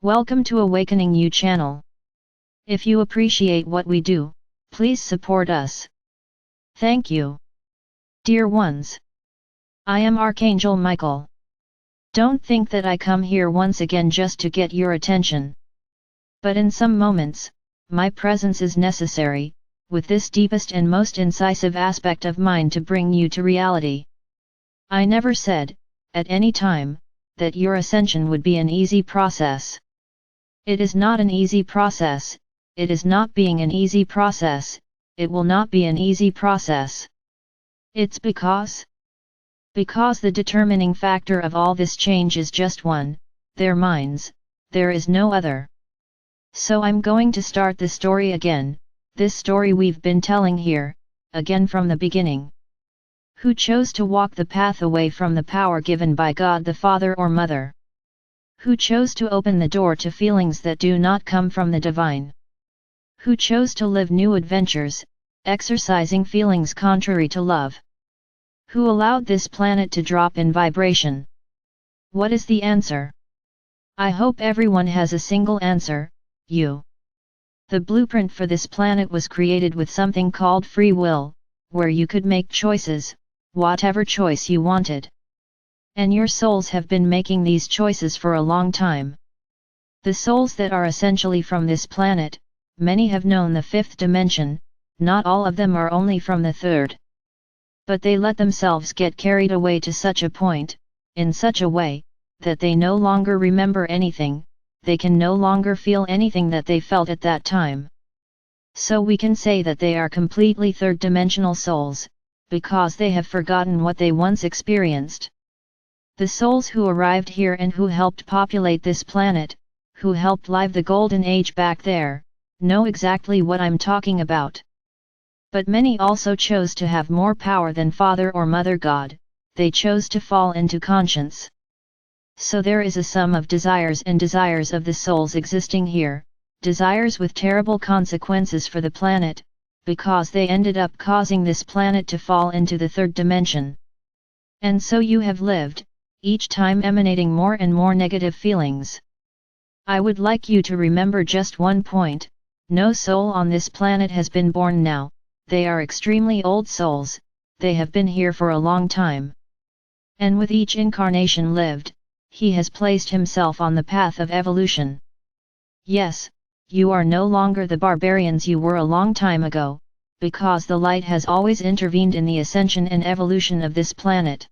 Welcome to AwakeningYOU channel. If you appreciate what we do, please support us. Thank you. Dear ones, I am Archangel Michael. Don't think that I come here once again just to get your attention. But in some moments, my presence is necessary, with this deepest and most incisive aspect of mine to bring you to reality. I never said, at any time, that your ascension would be an easy process. It is not an easy process, it is not being an easy process, it will not be an easy process. It's because the determining factor of all this change is just one, their minds, there is no other. So I'm going to start the story again, this story we've been telling here, again from the beginning. Who chose to walk the path away from the power given by God the Father or Mother? Who chose to open the door to feelings that do not come from the divine? Who chose to live new adventures, exercising feelings contrary to love? Who allowed this planet to drop in vibration? What is the answer? I hope everyone has a single answer: you. The blueprint for this planet was created with something called free will, where you could make choices, whatever choice you wanted. And your souls have been making these choices for a long time. The souls that are essentially from this planet, many have known the fifth dimension, not all of them are only from the third. But they let themselves get carried away to such a point, in such a way, that they no longer remember anything, they can no longer feel anything that they felt at that time. So we can say that they are completely third-dimensional souls, because they have forgotten what they once experienced. The souls who arrived here and who helped populate this planet, who helped live the golden age back there, know exactly what I'm talking about. But many also chose to have more power than Father or Mother God, they chose to fall into conscience. So there is a sum of desires and desires of the souls existing here, desires with terrible consequences for the planet, because they ended up causing this planet to fall into the third dimension. And so you have lived, each time emanating more and more negative feelings. I would like you to remember just one point: no soul on this planet has been born now, they are extremely old souls, they have been here for a long time. And with each incarnation lived, he has placed himself on the path of evolution. Yes, you are no longer the barbarians you were a long time ago, because the light has always intervened in the ascension and evolution of this planet.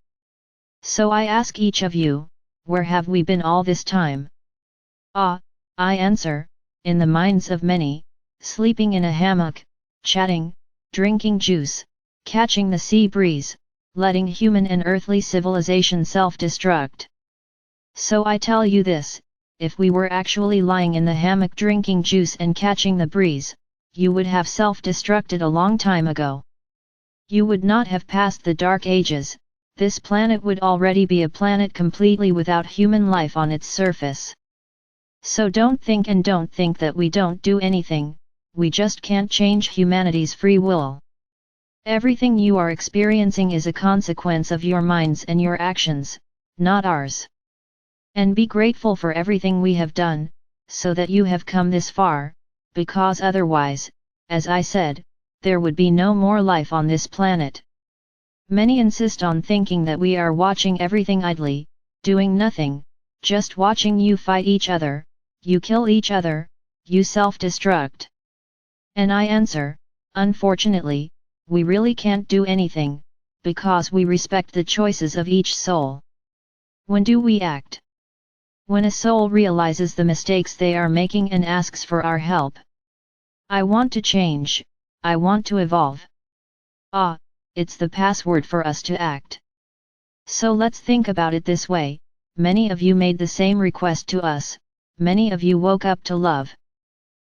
So I ask each of you, where have we been all this time? I answer, in the minds of many, sleeping in a hammock, chatting, drinking juice, catching the sea breeze, letting human and earthly civilization self-destruct. So I tell you this: if we were actually lying in the hammock drinking juice and catching the breeze, you would have self-destructed a long time ago. You would not have passed the dark ages, this planet would already be a planet completely without human life on its surface. So don't think that we don't do anything, we just can't change humanity's free will. Everything you are experiencing is a consequence of your minds and your actions, not ours. And be grateful for everything we have done, so that you have come this far, because otherwise, as I said, there would be no more life on this planet. Many insist on thinking that we are watching everything idly, doing nothing, just watching you fight each other, you kill each other, you self-destruct. And I answer, unfortunately, we really can't do anything, because we respect the choices of each soul. When do we act? When a soul realizes the mistakes they are making and asks for our help. I want to change, I want to evolve. It's the password for us to act. So let's think about it this way: many of you made the same request to us, many of you woke up to love.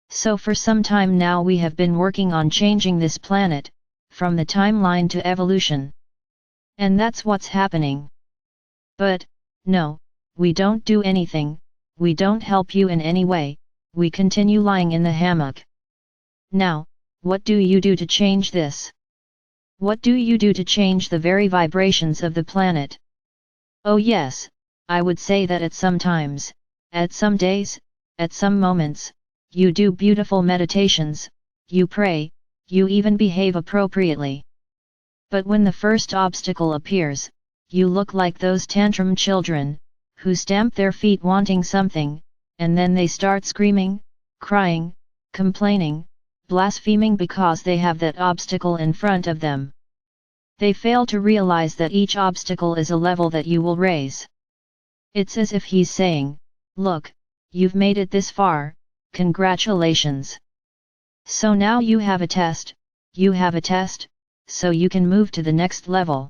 So for some time now we have been working on changing this planet, from the timeline to evolution. And that's what's happening. But, no, we don't do anything, we don't help you in any way, we continue lying in the hammock. Now, what do you do to change this? What do you do to change the very vibrations of the planet? Oh yes, I would say that at some times, at some days, at some moments, you do beautiful meditations, you pray, you even behave appropriately. But when the first obstacle appears, you look like those tantrum children, who stamp their feet wanting something, and then they start screaming, crying, complaining, blaspheming because they have that obstacle in front of them. They fail to realize that each obstacle is a level that you will raise. It's as if he's saying, look, you've made it this far, congratulations. So now you have a test, so you can move to the next level.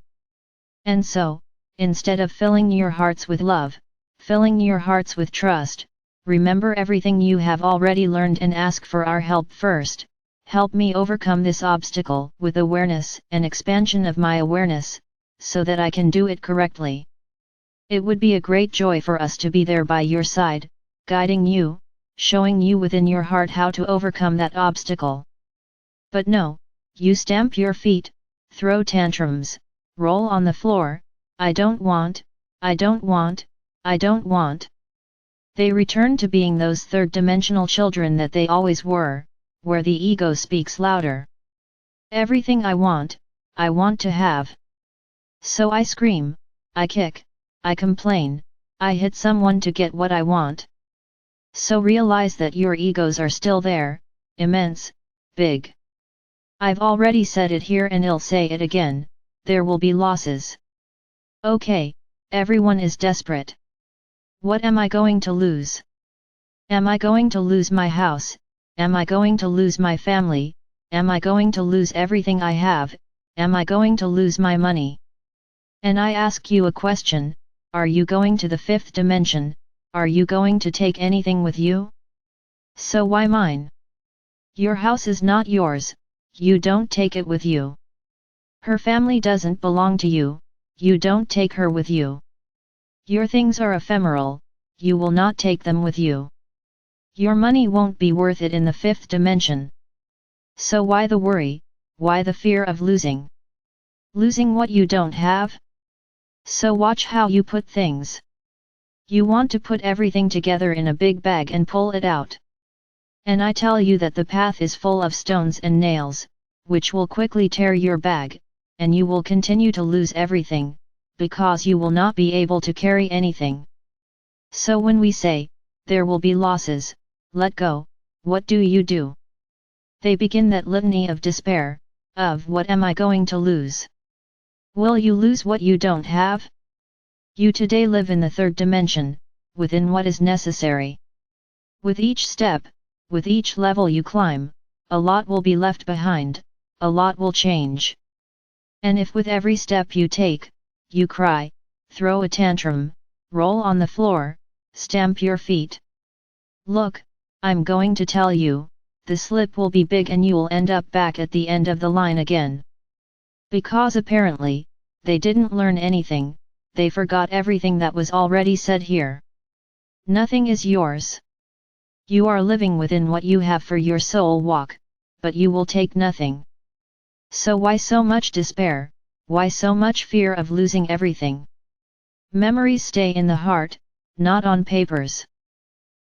And so, instead of filling your hearts with love, filling your hearts with trust, remember everything you have already learned and ask for our help first. Help me overcome this obstacle with awareness and expansion of my awareness, so that I can do it correctly. It would be a great joy for us to be there by your side, guiding you, showing you within your heart how to overcome that obstacle. But no, you stamp your feet, throw tantrums, roll on the floor, I don't want, I don't want, I don't want. They return to being those third-dimensional children that they always were, where the ego speaks louder. Everything I want to have. So I scream, I kick, I complain, I hit someone to get what I want. So realize that your egos are still there, immense, big. I've already said it here and I'll say it again, there will be losses. Okay, everyone is desperate. What am I going to lose? Am I going to lose my house? Am I going to lose my family? Am I going to lose everything I have? Am I going to lose my money? And I ask you a question, are you going to the fifth dimension? Are you going to take anything with you? So why mine? Your house is not yours, you don't take it with you. Her family doesn't belong to you, you don't take her with you. Your things are ephemeral, you will not take them with you. Your money won't be worth it in the fifth dimension. So why the worry, why the fear of losing? Losing what you don't have? So watch how you put things. You want to put everything together in a big bag and pull it out. And I tell you that the path is full of stones and nails, which will quickly tear your bag, and you will continue to lose everything, because you will not be able to carry anything. So when we say, there will be losses, let go, what do? They begin that litany of despair, of what am I going to lose? Will you lose what you don't have? You today live in the third dimension, within what is necessary. With each step, with each level you climb, a lot will be left behind, a lot will change. And if with every step you take, you cry, throw a tantrum, roll on the floor, stamp your feet. Look, I'm going to tell you, the slip will be big and you'll end up back at the end of the line again. Because apparently, they didn't learn anything, they forgot everything that was already said here. Nothing is yours. You are living within what you have for your soul walk, but you will take nothing. So why so much despair, why so much fear of losing everything? Memories stay in the heart, not on papers.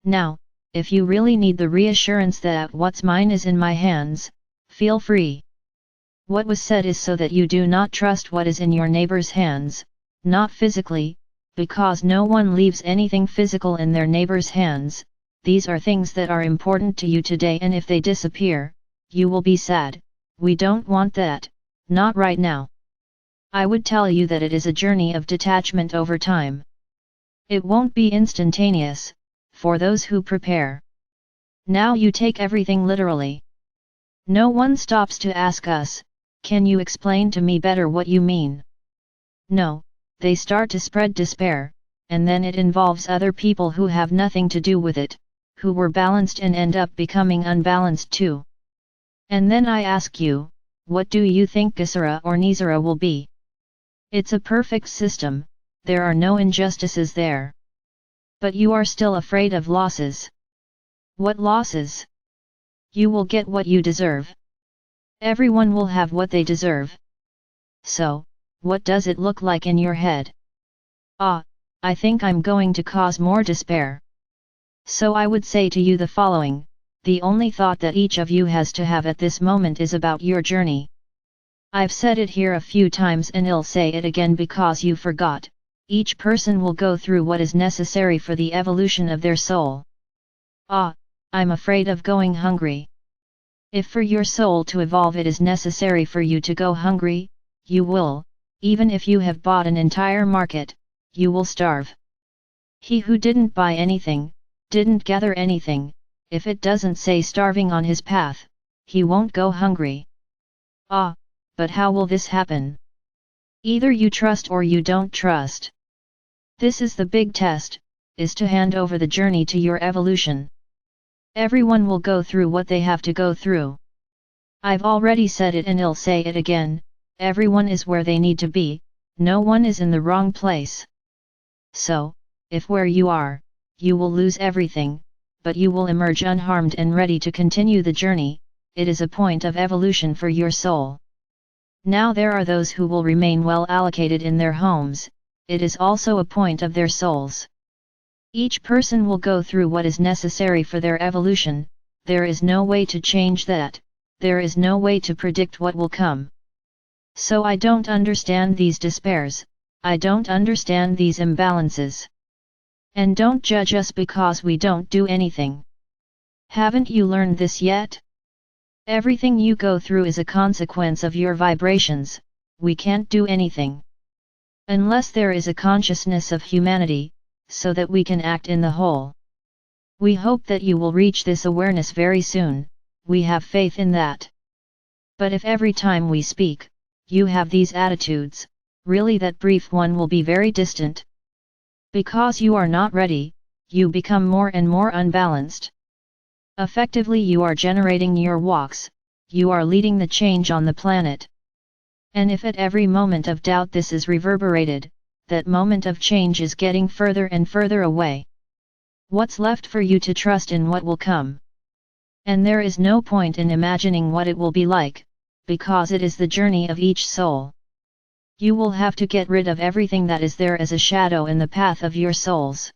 Now, if you really need the reassurance that what's mine is in my hands, feel free. What was said is so that you do not trust what is in your neighbor's hands, not physically, because no one leaves anything physical in their neighbor's hands. These are things that are important to you today, and if they disappear, you will be sad. We don't want that, not right now. I would tell you that it is a journey of detachment over time. It won't be instantaneous, for those who prepare. Now you take everything literally. No one stops to ask us, can you explain to me better what you mean? No, they start to spread despair, and then it involves other people who have nothing to do with it, who were balanced and end up becoming unbalanced too. And then I ask you, what do you think Gesara or Nizara will be? It's a perfect system, there are no injustices there. But you are still afraid of losses. What losses? You will get what you deserve. Everyone will have what they deserve. So, what does it look like in your head? Ah, I think I'm going to cause more despair. So I would say to you the following: the only thought that each of you has to have at this moment is about your journey. I've said it here a few times and I'll say it again because you forgot. Each person will go through what is necessary for the evolution of their soul. I'm afraid of going hungry. If for your soul to evolve it is necessary for you to go hungry, you will, even if you have bought an entire market, you will starve. He who didn't buy anything, didn't gather anything, if it doesn't say starving on his path, he won't go hungry. But how will this happen? Either you trust or you don't trust. This is the big test, is to hand over the journey to your evolution. Everyone will go through what they have to go through. I've already said it and I'll say it again, everyone is where they need to be, no one is in the wrong place. So, if where you are, you will lose everything, but you will emerge unharmed and ready to continue the journey, it is a point of evolution for your soul. Now there are those who will remain well allocated in their homes, it is also a point of their souls. Each person will go through what is necessary for their evolution, there is no way to change that, there is no way to predict what will come. So I don't understand these despairs, I don't understand these imbalances. And don't judge us because we don't do anything. Haven't you learned this yet? Everything you go through is a consequence of your vibrations, we can't do anything. Unless there is a consciousness of humanity, so that we can act in the whole. We hope that you will reach this awareness very soon, we have faith in that. But if every time we speak, you have these attitudes, really that brief one will be very distant. Because you are not ready, you become more and more unbalanced. Effectively you are generating your walks, you are leading the change on the planet. And if at every moment of doubt this is reverberated, that moment of change is getting further and further away. What's left for you to trust in what will come? And there is no point in imagining what it will be like, because it is the journey of each soul. You will have to get rid of everything that is there as a shadow in the path of your souls.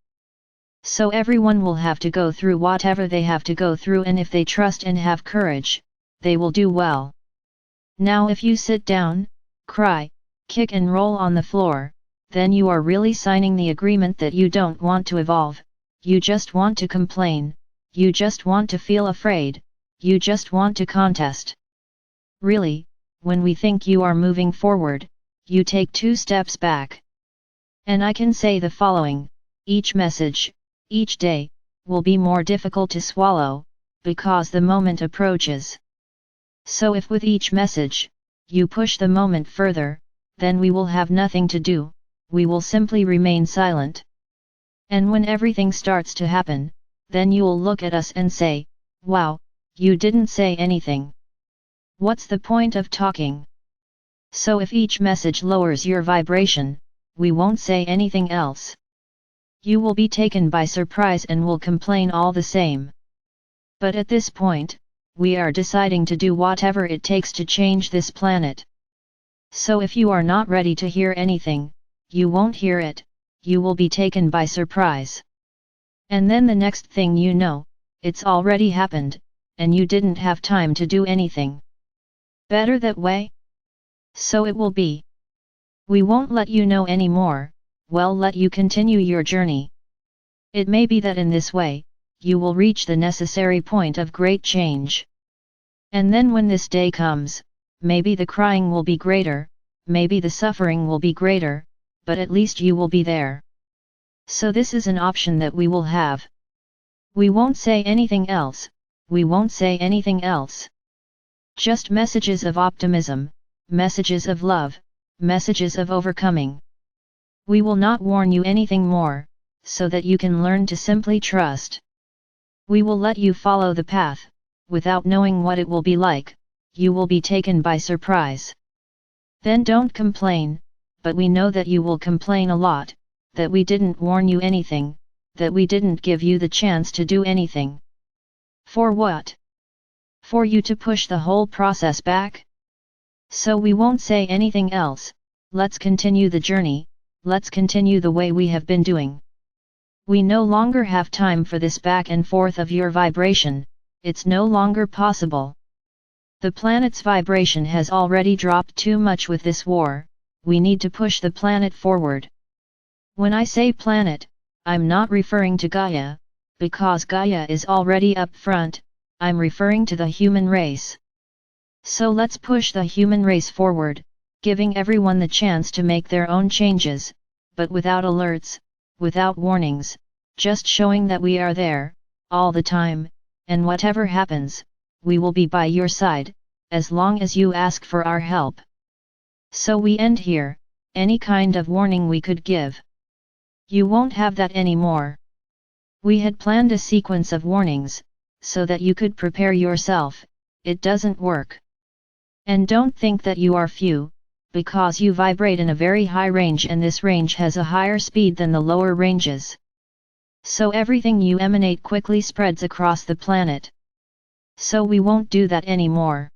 So everyone will have to go through whatever they have to go through, and if they trust and have courage, they will do well. Now if you sit down, cry, kick and roll on the floor, then you are really signing the agreement that you don't want to evolve, you just want to complain, you just want to feel afraid, you just want to contest. Really, when we think you are moving forward, you take 2 steps back. And I can say the following: each message, each day, will be more difficult to swallow, because the moment approaches. So if with each message, you push the moment further, then we will have nothing to do, we will simply remain silent. And when everything starts to happen, then you'll look at us and say, wow, you didn't say anything. What's the point of talking? So if each message lowers your vibration, we won't say anything else. You will be taken by surprise and will complain all the same. But at this point, we are deciding to do whatever it takes to change this planet. So if you are not ready to hear anything, you won't hear it, you will be taken by surprise. And then the next thing you know, it's already happened, and you didn't have time to do anything. Better that way? So it will be. We won't let you know anymore, we'll let you continue your journey. It may be that in this way, you will reach the necessary point of great change. And then when this day comes, maybe the crying will be greater, maybe the suffering will be greater, but at least you will be there. So this is an option that we will have. We won't say anything else, we won't say anything else. Just messages of optimism, messages of love, messages of overcoming. We will not warn you anything more, so that you can learn to simply trust. We will let you follow the path, without knowing what it will be like, you will be taken by surprise. Then don't complain, but we know that you will complain a lot, that we didn't warn you anything, that we didn't give you the chance to do anything. For what? For you to push the whole process back? So we won't say anything else, let's continue the journey, let's continue the way we have been doing. We no longer have time for this back and forth of your vibration, it's no longer possible. The planet's vibration has already dropped too much with this war, we need to push the planet forward. When I say planet, I'm not referring to Gaia, because Gaia is already up front, I'm referring to the human race. So let's push the human race forward, giving everyone the chance to make their own changes, but without alerts, without warnings, just showing that we are there, all the time, and whatever happens, we will be by your side, as long as you ask for our help. So we end here, any kind of warning we could give. You won't have that anymore. We had planned a sequence of warnings, so that you could prepare yourself, it doesn't work. And don't think that you are few, because you vibrate in a very high range and this range has a higher speed than the lower ranges. So everything you emanate quickly spreads across the planet. So we won't do that anymore.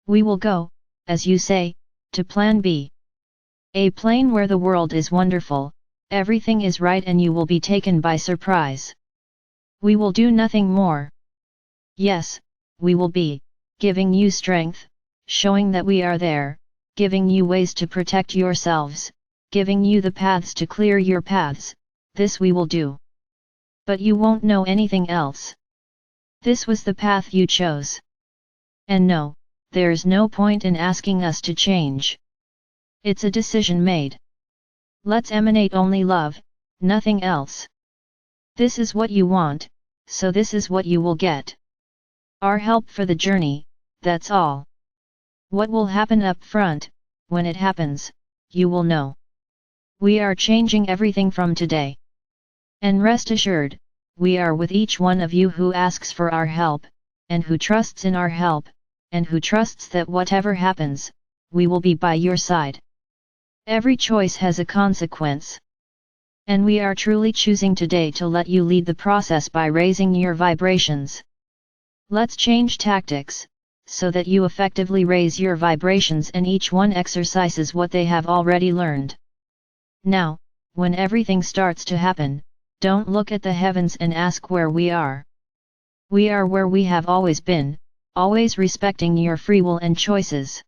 We will go, as you say, to Plan B. A plane where the world is wonderful, everything is right and you will be taken by surprise. We will do nothing more. Yes, we will be giving you strength, showing that we are there, giving you ways to protect yourselves, giving you the paths to clear your paths, this we will do. But you won't know anything else. This was the path you chose. And no, there's no point in asking us to change. It's a decision made. Let's emanate only love, nothing else. This is what you want, so this is what you will get. Our help for the journey, that's all. What will happen up front, when it happens, you will know. We are changing everything from today. And rest assured, we are with each one of you who asks for our help, and who trusts in our help, and who trusts that whatever happens, we will be by your side. Every choice has a consequence. And we are truly choosing today to let you lead the process by raising your vibrations. Let's change tactics, so that you effectively raise your vibrations and each one exercises what they have already learned. Now, when everything starts to happen, don't look at the heavens and ask where we are. We are where we have always been, always respecting your free will and choices.